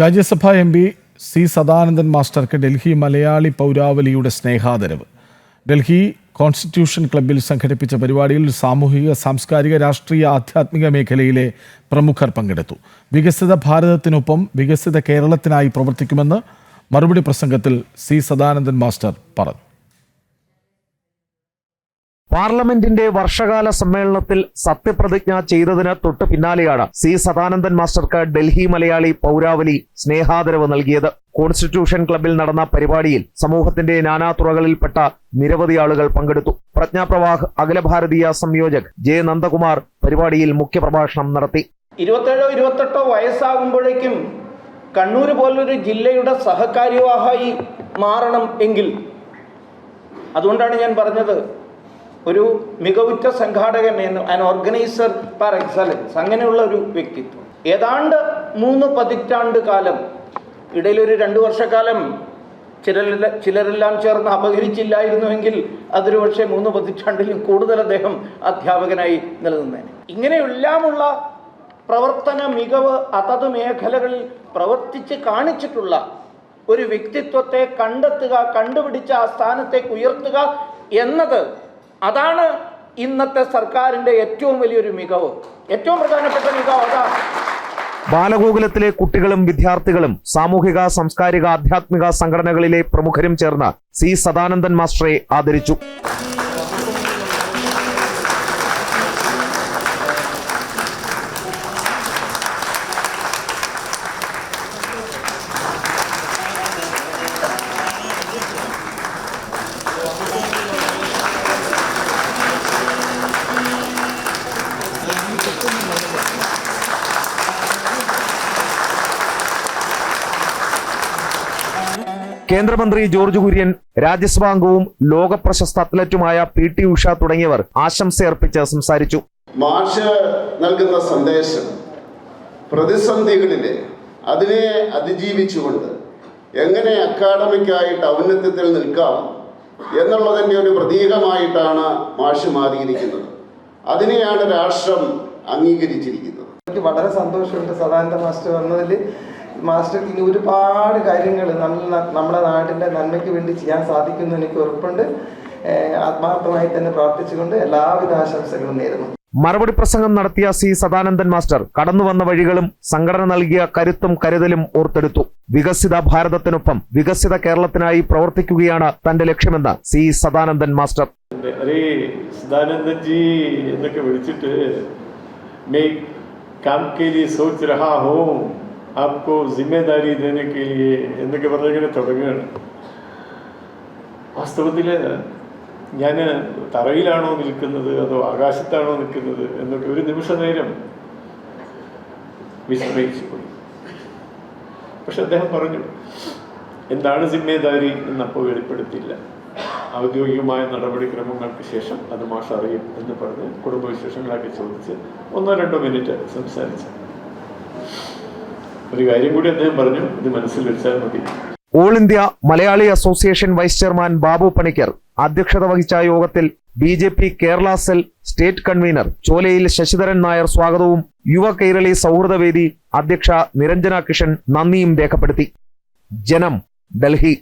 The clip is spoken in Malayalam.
രാജ്യസഭാ എം.പി സി സദാനന്ദൻ മാസ്റ്റർക്ക് ഡൽഹി മലയാളി പൗരാവലിയുടെ സ്നേഹാദരവ്. ഡൽഹി കോൺസ്റ്റിറ്റ്യൂഷൻ ക്ലബ്ബിൽ സംഘടിപ്പിച്ച പരിപാടിയിൽ സാമൂഹിക, സാംസ്കാരിക, രാഷ്ട്രീയ, ആധ്യാത്മിക മേഖലയിലെ പ്രമുഖർ പങ്കെടുത്തു. വികസിത ഭാരതത്തിനൊപ്പം വികസിത കേരളത്തിനായി പ്രവർത്തിക്കുമെന്ന് മറുപടി പ്രസംഗത്തിൽ സി സദാനന്ദൻ മാസ്റ്റർ പറഞ്ഞു. പാർലമെന്റിന്റെ വർഷകാല സമ്മേളനത്തിൽ സത്യപ്രതിജ്ഞ ചെയ്തതിന് തൊട്ടു പിന്നാലെയാണ് സി സദാനന്ദൻ മാസ്റ്റർക്ക് ഡൽഹി മലയാളി പൗരാവലി സ്നേഹാദരവ് നൽകിയത്. കോൺസ്റ്റിറ്റ്യൂഷൻ ക്ലബ്ബിൽ നടന്ന പരിപാടിയിൽ സമൂഹത്തിന്റെ നാനാതുറകളിൽപ്പെട്ട നിരവധി ആളുകൾ പങ്കെടുത്തു. പ്രജ്ഞാപ്രവാഹ് അഖില ഭാരതീയ സംയോജക് ജെ നന്ദകുമാർ പരിപാടിയിൽ മുഖ്യപ്രഭാഷണം നടത്തി. 27-28 വയസ്സാകുമ്പോഴേക്കും കണ്ണൂർ പോലൊരു ജില്ലയുടെ സഹകാര്യവാഹി മാറണം എങ്കിൽ, അതുകൊണ്ടാണ് ഞാൻ പറഞ്ഞത്, ഒരു മികവുറ്റ സംഘാടകൻ, ആൻ ഓർഗനൈസർ പാർ എക്സലൻസ്, അങ്ങനെയുള്ള ഒരു വ്യക്തിത്വം. ഏതാണ്ട് 3 പതിറ്റാണ്ട് കാലം, ഇടയിലൊരു 2 വർഷക്കാലം ചിലരെല്ലാം ചേർന്ന് അപഹരിച്ചില്ലായിരുന്നുവെങ്കിൽ അതൊരു പക്ഷേ 3 പതിറ്റാണ്ടിലും കൂടുതൽ അദ്ദേഹം അധ്യാപകനായി നിലനിന്നേനെ. ഇങ്ങനെയെല്ലാമുള്ള പ്രവർത്തന മികവ് അതത് മേഖലകളിൽ പ്രവർത്തിച്ച് കാണിച്ചിട്ടുള്ള ഒരു വ്യക്തിത്വത്തെ കണ്ടെത്തുക, കണ്ടുപിടിച്ച ആ സ്ഥാനത്തേക്ക് ഉയർത്തുക എന്നത്, അതാണ് ഇന്നത്തെ സർക്കാരിന്റെ ഏറ്റവും വലിയൊരു മികവ്, ഏറ്റവും പ്രധാനപ്പെട്ട മികവ് അതാണ്. ബാലഗോകുലത്തിലെ കുട്ടികളും വിദ്യാർത്ഥികളും സാമൂഹിക, സാംസ്കാരിക, ആധ്യാത്മിക സംഘടനകളിലെ പ്രമുഖരും ചേർന്ന് സി സദാനന്ദൻ മാസ്റ്ററെ ആദരിച്ചു. കേന്ദ്രമന്ത്രി ജോർജ് കുര്യൻ, രാജ്യസഭാ അംഗവും ലോകപ്രശസ്ത അത്ലറ്റുമായ പി.ടി. ഉഷ തുടങ്ങിയവർ ആശംസയർപ്പിച്ച് സംസാരിച്ചു. മാഷ് നൽകുന്ന സന്ദേശം പ്രതിസന്ധികളിലെ അതിനെ അതിജീവിച്ചുകൊണ്ട് എങ്ങനെ അക്കാഡമിക്കായിട്ട് ഔന്നത്യത്തിൽ നിൽക്കാം എന്നുള്ളതിൻ്റെ ഒരു പ്രതീകമായിട്ടാണ് മാഷ് മാറിയിരിക്കുന്നത്. അതിനെയാണ് രാഷ്ട്രം അംഗീകരിച്ചിരിക്കുന്നത്. എനിക്ക് വളരെ സന്തോഷമുണ്ട് സദാനന്ദ മാസ്റ്റർ വന്നതിൽ. മാസ്റ്റർക്ക് ഇനി ഒരുപാട് കാര്യങ്ങൾ നമ്മുടെ നാടിൻ്റെ നന്മയ്ക്ക് വേണ്ടി ചെയ്യാൻ സാധിക്കുമെന്ന് എനിക്ക് ഉറപ്പുണ്ട്. ആത്മാർത്ഥമായി തന്നെ പ്രാർത്ഥിച്ചുകൊണ്ട് എല്ലാവിധ ആശംസകളും നേരുന്നു. മറുപടി പ്രസംഗം നടത്തിയ സി സദാനന്ദൻ മാസ്റ്റർ കടന്നുവന്ന വഴികളും സംഘടന നൽകിയ കരുത്തും കരുതലും ഓർത്തെടുത്തു. വികസിത ഭാരതത്തിനൊപ്പം വികസിത കേരളത്തിനായി പ്രവർത്തിക്കുകയാണ് തന്റെ ലക്ഷ്യമെന്ന് C Sadanandan master. Sadanandan G എന്നൊക്കെ വിളിച്ചിട്ട് आपको जिम्मेदारी देने के लिए എന്നൊക്കെ പറഞ്ഞിങ്ങനെ തുടങ്ങുകയാണ്. വാസ്തവത്തിൽ ഞാൻ തറയിലാണോ നിൽക്കുന്നത് അതോ ആകാശത്താണോ നിൽക്കുന്നത് എന്നൊക്കെ ഒരു നിമിഷ നേരം വിസ്മയിച്ചു പോയി. പക്ഷെ അദ്ദേഹം പറഞ്ഞു എന്താണ് ജിമ്മേദാരി എന്നപ്പോൾ വെളിപ്പെടുത്തിയില്ല. ഔദ്യോഗികമായ നടപടിക്രമങ്ങൾക്ക് ശേഷം അത് മാഷ് അറിയും എന്ന് പറഞ്ഞ് കുടുംബവിശേഷങ്ങളൊക്കെ ചോദിച്ച് 1-2 മിനിറ്റ് സംസാരിച്ചു. ഒരു കാര്യം കൂടി അദ്ദേഹം പറഞ്ഞു, ഇത് മനസ്സിൽ വെച്ചാൽ മതി. All India Malayali association vice chairman Babu Panicker അധ്യക്ഷത വഹിച്ച യോഗത്തിൽ BJP. Kerala cell state convener Cholayil Sasidharan Nair സ്വാഗതവും യുവ കേരളി സൗഹൃദവേദി അധ്യക്ഷ നിരഞ്ജന കിഷൻ നന്ദിയും രേഖപ്പെടുത്തി. ജനം, ഡൽഹി.